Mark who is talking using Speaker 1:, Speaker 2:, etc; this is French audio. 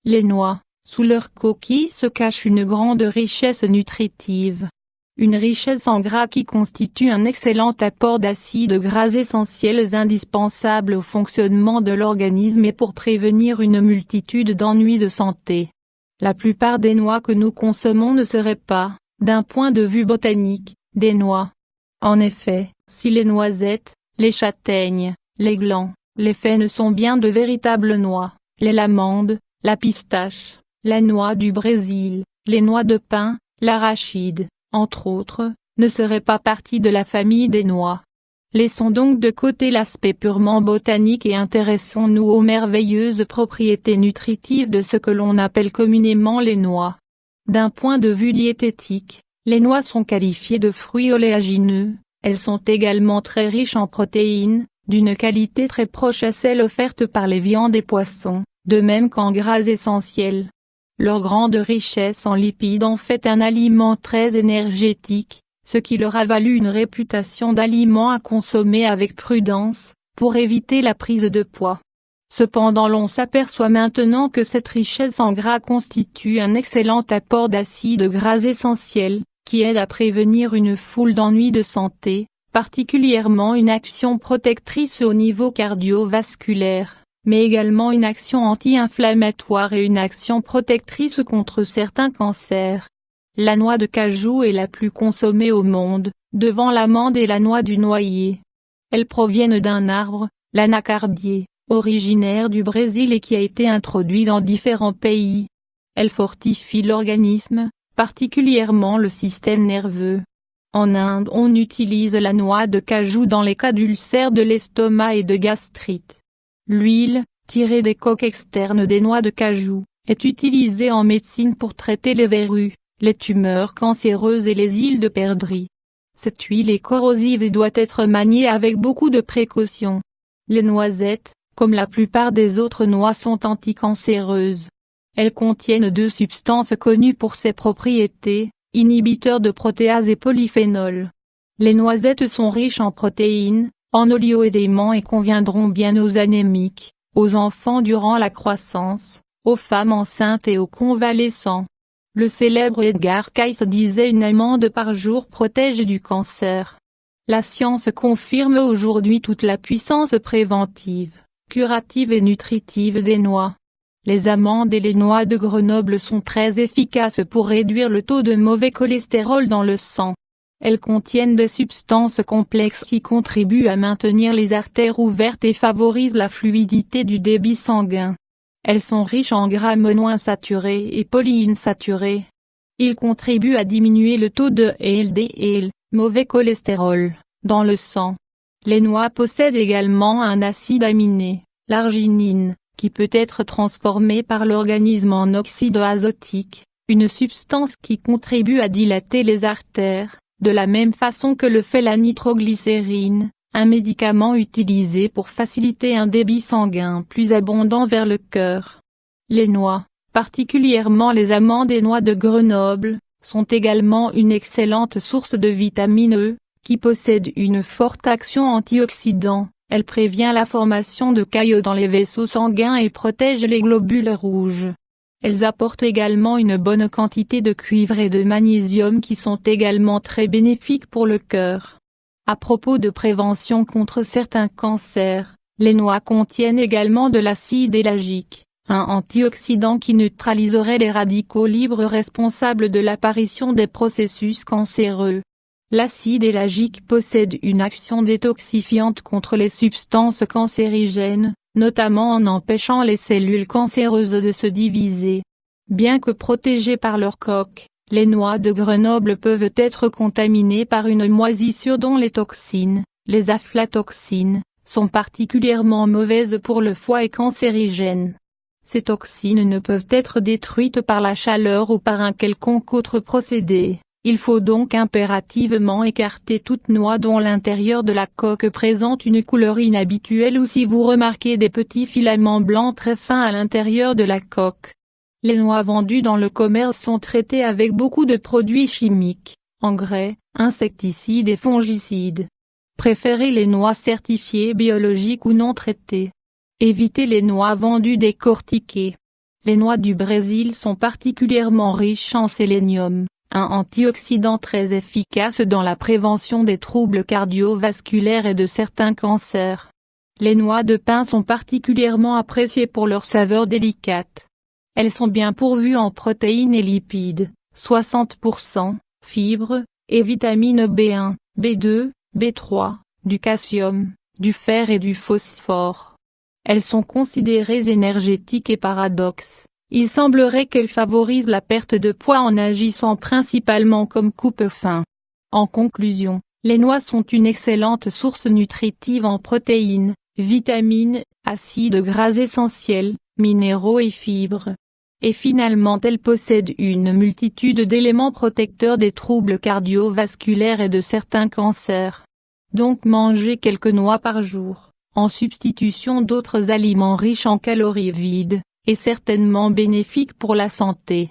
Speaker 1: Les noix, sous leur coquille se cache une grande richesse nutritive. Une richesse en gras qui constitue un excellent apport d'acides gras essentiels indispensables au fonctionnement de l'organisme et pour prévenir une multitude d'ennuis de santé. La plupart des noix que nous consommons ne seraient pas, d'un point de vue botanique, des noix. En effet, si les noisettes, les châtaignes, les glands, les faines sont bien de véritables noix, les amandes, la pistache, la noix du Brésil, les noix de pin, l'arachide, entre autres, ne seraient pas partie de la famille des noix. Laissons donc de côté l'aspect purement botanique et intéressons-nous aux merveilleuses propriétés nutritives de ce que l'on appelle communément les noix. D'un point de vue diététique, les noix sont qualifiées de fruits oléagineux, elles sont également très riches en protéines, d'une qualité très proche à celle offerte par les viandes et poissons, de même qu'en gras essentiels. Leur grande richesse en lipides en fait un aliment très énergétique, ce qui leur a valu une réputation d'aliment à consommer avec prudence, pour éviter la prise de poids. Cependant l'on s'aperçoit maintenant que cette richesse en gras constitue un excellent apport d'acides gras essentiels, qui aide à prévenir une foule d'ennuis de santé, particulièrement une action protectrice au niveau cardiovasculaire, mais également une action anti-inflammatoire et une action protectrice contre certains cancers. La noix de cajou est la plus consommée au monde, devant l'amande et la noix du noyer. Elles proviennent d'un arbre, l'anacardier, originaire du Brésil et qui a été introduit dans différents pays. Elles fortifient l'organisme, particulièrement le système nerveux. En Inde on utilise la noix de cajou dans les cas d'ulcères de l'estomac et de gastrite. L'huile, tirée des coques externes des noix de cajou, est utilisée en médecine pour traiter les verrues, les tumeurs cancéreuses et les îles de perdrix. Cette huile est corrosive et doit être maniée avec beaucoup de précaution. Les noisettes, comme la plupart des autres noix, sont anticancéreuses. Elles contiennent deux substances connues pour ses propriétés, inhibiteurs de protéases et polyphénols. Les noisettes sont riches en protéines, en oligo-éléments et conviendront bien aux anémiques, aux enfants durant la croissance, aux femmes enceintes et aux convalescents. Le célèbre Edgar Cayce disait une amande par jour protège du cancer. La science confirme aujourd'hui toute la puissance préventive, curative et nutritive des noix. Les amandes et les noix de Grenoble sont très efficaces pour réduire le taux de mauvais cholestérol dans le sang. Elles contiennent des substances complexes qui contribuent à maintenir les artères ouvertes et favorisent la fluidité du débit sanguin. Elles sont riches en gras monoinsaturés et polyinsaturés. Ils contribuent à diminuer le taux de LDL, mauvais cholestérol, dans le sang. Les noix possèdent également un acide aminé, l'arginine, qui peut être transformé par l'organisme en oxyde azotique, une substance qui contribue à dilater les artères, de la même façon que le fait la nitroglycérine, un médicament utilisé pour faciliter un débit sanguin plus abondant vers le cœur. Les noix, particulièrement les amandes et noix de Grenoble, sont également une excellente source de vitamine E, qui possède une forte action antioxydant. Elle prévient la formation de caillots dans les vaisseaux sanguins et protège les globules rouges. Elles apportent également une bonne quantité de cuivre et de magnésium qui sont également très bénéfiques pour le cœur. À propos de prévention contre certains cancers, les noix contiennent également de l'acide élagique, un antioxydant qui neutraliserait les radicaux libres responsables de l'apparition des processus cancéreux. L'acide élagique possède une action détoxifiante contre les substances cancérigènes, notamment en empêchant les cellules cancéreuses de se diviser. Bien que protégées par leur coque, les noix de Grenoble peuvent être contaminées par une moisissure dont les toxines, les aflatoxines, sont particulièrement mauvaises pour le foie et cancérigènes. Ces toxines ne peuvent être détruites par la chaleur ou par un quelconque autre procédé. Il faut donc impérativement écarter toute noix dont l'intérieur de la coque présente une couleur inhabituelle ou si vous remarquez des petits filaments blancs très fins à l'intérieur de la coque. Les noix vendues dans le commerce sont traitées avec beaucoup de produits chimiques, engrais, insecticides et fongicides. Préférez les noix certifiées biologiques ou non traitées. Évitez les noix vendues décortiquées. Les noix du Brésil sont particulièrement riches en sélénium, un antioxydant très efficace dans la prévention des troubles cardiovasculaires et de certains cancers. Les noix de pin sont particulièrement appréciées pour leur saveur délicate. Elles sont bien pourvues en protéines et lipides, 60%, fibres, et vitamines B1, B2, B3, du calcium, du fer et du phosphore. Elles sont considérées énergétiques et paradoxe. Il semblerait qu'elles favorisent la perte de poids en agissant principalement comme coupe-faim. En conclusion, les noix sont une excellente source nutritive en protéines, vitamines, acides gras essentiels, minéraux et fibres. Et finalement elles possèdent une multitude d'éléments protecteurs des troubles cardiovasculaires et de certains cancers. Donc mangez quelques noix par jour, en substitution d'autres aliments riches en calories vides, est certainement bénéfique pour la santé.